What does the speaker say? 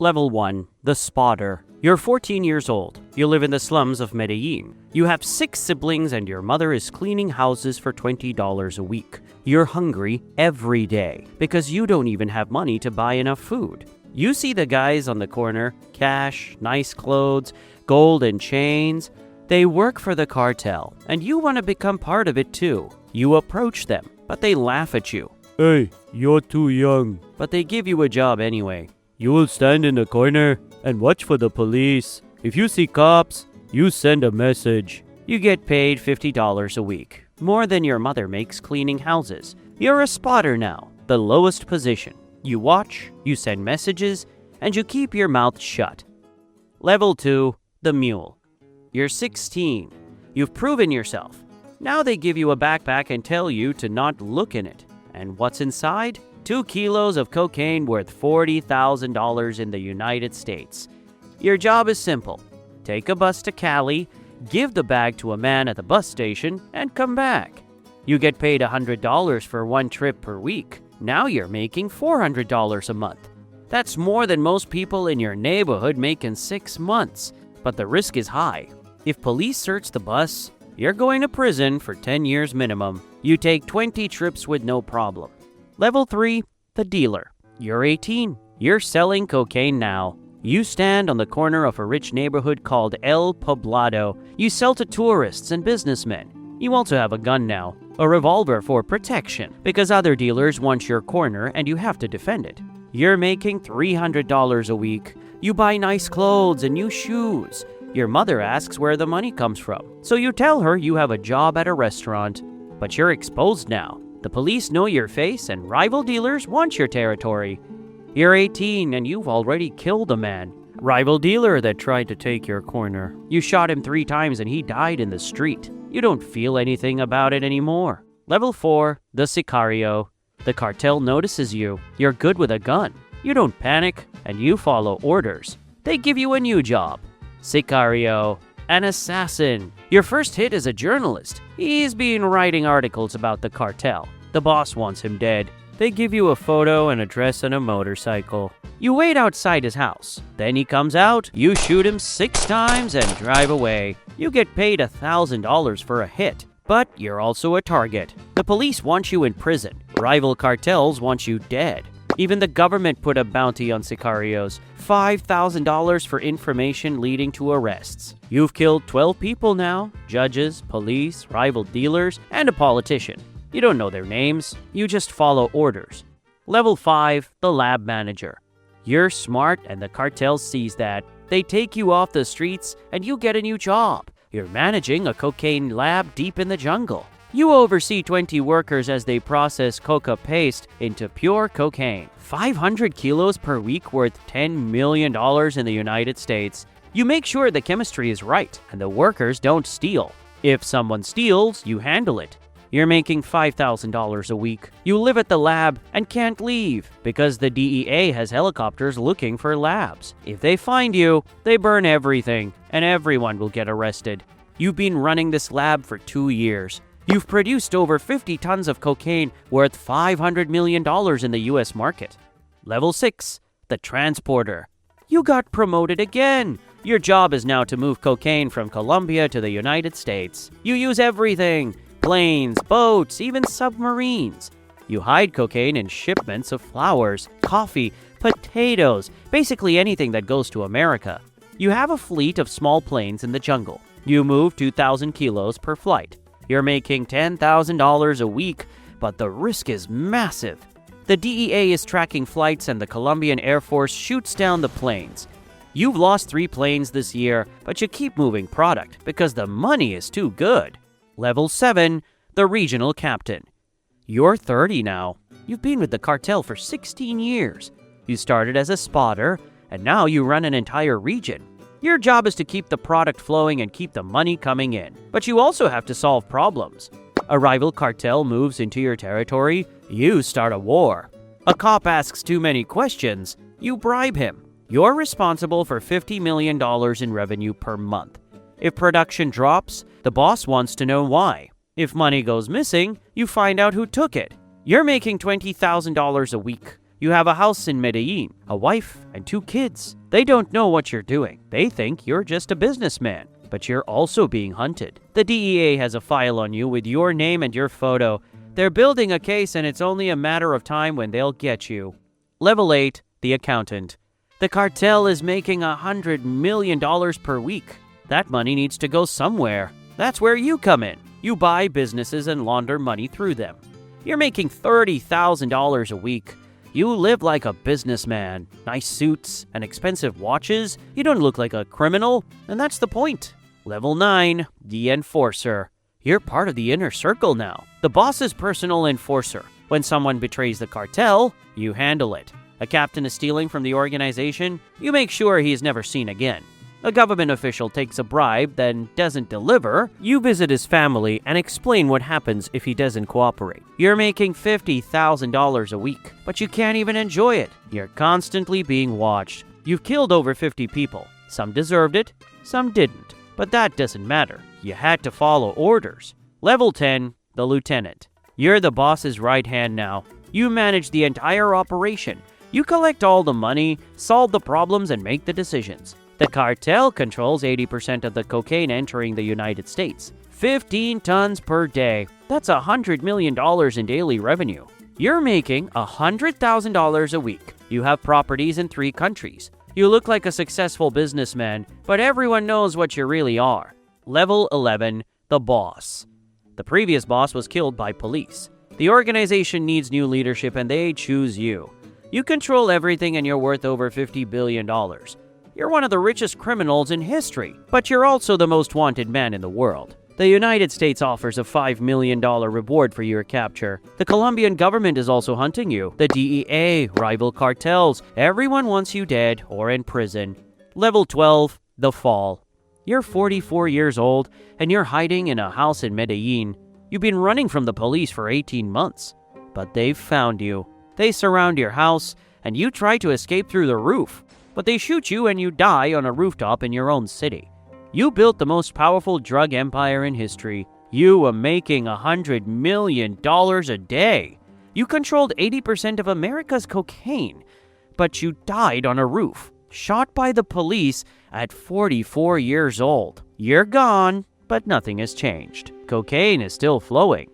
Level 1, the spotter. You're 14 years old. You live in the slums of Medellin. You have 6 siblings and your mother is cleaning houses for $20 a week. You're hungry every day because you don't even have money to buy enough food. You see the guys on the corner, cash, nice clothes, gold and chains. They work for the cartel and you want to become part of it too. You approach them, but they laugh at you. Hey, you're too young. But they give you a job anyway. You will stand in the corner and watch for the police. If you see cops, you send a message. You get paid $50 a week, more than your mother makes cleaning houses. You're a spotter now, the lowest position. You watch, you send messages, and you keep your mouth shut. Level 2, the mule. You're 16. You've proven yourself. Now they give you a backpack and tell you to not look in it. And what's inside? 2 kilos of cocaine worth $40,000 in the United States. Your job is simple. Take a bus to Cali, give the bag to a man at the bus station, and come back. You get paid $100 for one trip per week. Now you're making $400 a month. That's more than most people in your neighborhood make in 6 months. But the risk is high. If police search the bus, you're going to prison for 10 years minimum. You take 20 trips with no problem. Level 3, the dealer. You're 18. You're selling cocaine now. You stand on the corner of a rich neighborhood called El Poblado. You sell to tourists and businessmen. You also have a gun now, a revolver for protection, because other dealers want your corner and you have to defend it. You're making $300 a week. You buy nice clothes and new shoes. Your mother asks where the money comes from, so you tell her you have a job at a restaurant. But you're exposed now. The police know your face and rival dealers want your territory. You're 18 and you've already killed a man. Rival dealer that tried to take your corner. You shot him 3 times and he died in the street. You don't feel anything about it anymore. Level 4, the sicario. The cartel notices you. You're good with a gun. You don't panic and you follow orders. They give you a new job. Sicario, an assassin. Your first hit is a journalist. He's been writing articles about the cartel. The boss wants him dead. They give you a photo, an address, and a motorcycle. You wait outside his house. Then he comes out, you shoot him 6 times and drive away. You get paid $1,000 for a hit. But you're also a target. The police want you in prison. Rival cartels want you dead. Even the government put a bounty on sicarios, $5,000 for information leading to arrests. You've killed 12 people now, judges, police, rival dealers, and a politician. You don't know their names, you just follow orders. Level 5, the lab manager. You're smart and the cartel sees that. They take you off the streets and you get a new job. You're managing a cocaine lab deep in the jungle. You oversee 20 workers as they process coca paste into pure cocaine. 500 kilos per week worth $10 million in the United States. You make sure the chemistry is right and the workers don't steal. If someone steals, you handle it. You're making $5,000 a week. You live at the lab and can't leave because the DEA has helicopters looking for labs. If they find you, they burn everything and everyone will get arrested. You've been running this lab for 2 years. You've produced over 50 tons of cocaine worth $500 million in the US market. Level 6, the transporter. You got promoted again. Your job is now to move cocaine from Colombia to the United States. You use everything. Planes, boats, even submarines. You hide cocaine in shipments of flowers, coffee, potatoes, basically anything that goes to America. You have a fleet of small planes in the jungle. You move 2,000 kilos per flight. You're making $10,000 a week, but the risk is massive. The DEA is tracking flights and the Colombian Air Force shoots down the planes. You've lost 3 planes this year, but you keep moving product because the money is too good. Level 7, the regional captain. You're 30 now. You've been with the cartel for 16 years. You started as a spotter, and now you run an entire region. Your job is to keep the product flowing and keep the money coming in. But you also have to solve problems. A rival cartel moves into your territory, you start a war. A cop asks too many questions, you bribe him. You're responsible for $50 million in revenue per month. If production drops, the boss wants to know why. If money goes missing, you find out who took it. You're making $20,000 a week. You have a house in Medellin, a wife, and 2 kids. They don't know what you're doing. They think you're just a businessman, but you're also being hunted. The DEA has a file on you with your name and your photo. They're building a case, and it's only a matter of time when they'll get you. Level 8, the accountant. The cartel is making $100 million per week. That money needs to go somewhere. That's where you come in. You buy businesses and launder money through them. You're making $30,000 a week. You live like a businessman. Nice suits and expensive watches. You don't look like a criminal, and that's the point. Level 9, the enforcer. You're part of the inner circle now. The boss's personal enforcer. When someone betrays the cartel, you handle it. A captain is stealing from the organization, you make sure he is never seen again. A government official takes a bribe, then doesn't deliver. You visit his family and explain what happens if he doesn't cooperate. You're making $50,000 a week, but you can't even enjoy it. You're constantly being watched. You've killed over 50 people. Some deserved it, some didn't. But that doesn't matter. You had to follow orders. Level 10, the lieutenant. You're the boss's right hand now. You manage the entire operation. You collect all the money, solve the problems, and make the decisions. The cartel controls 80% of the cocaine entering the United States. 15 tons per day. That's $100 million in daily revenue. You're making $100,000 a week. You have properties in 3 countries. You look like a successful businessman, but everyone knows what you really are. Level 11, the boss. The previous boss was killed by police. The organization needs new leadership, and they choose you. You control everything, and you're worth over $50 billion. You're one of the richest criminals in history, but you're also the most wanted man in the world. The United States offers a $5 million reward for your capture. The Colombian government is also hunting you. The DEA, rival cartels, everyone wants you dead or in prison. Level 12, the fall. You're 44 years old, and you're hiding in a house in Medellin. You've been running from the police for 18 months, but they've found you. They surround your house, and you try to escape through the roof, but they shoot you and you die on a rooftop in your own city. You built the most powerful drug empire in history. You were making $100 million a day. You controlled 80% of America's cocaine, but you died on a roof, shot by the police at 44 years old. You're gone, but nothing has changed. Cocaine is still flowing.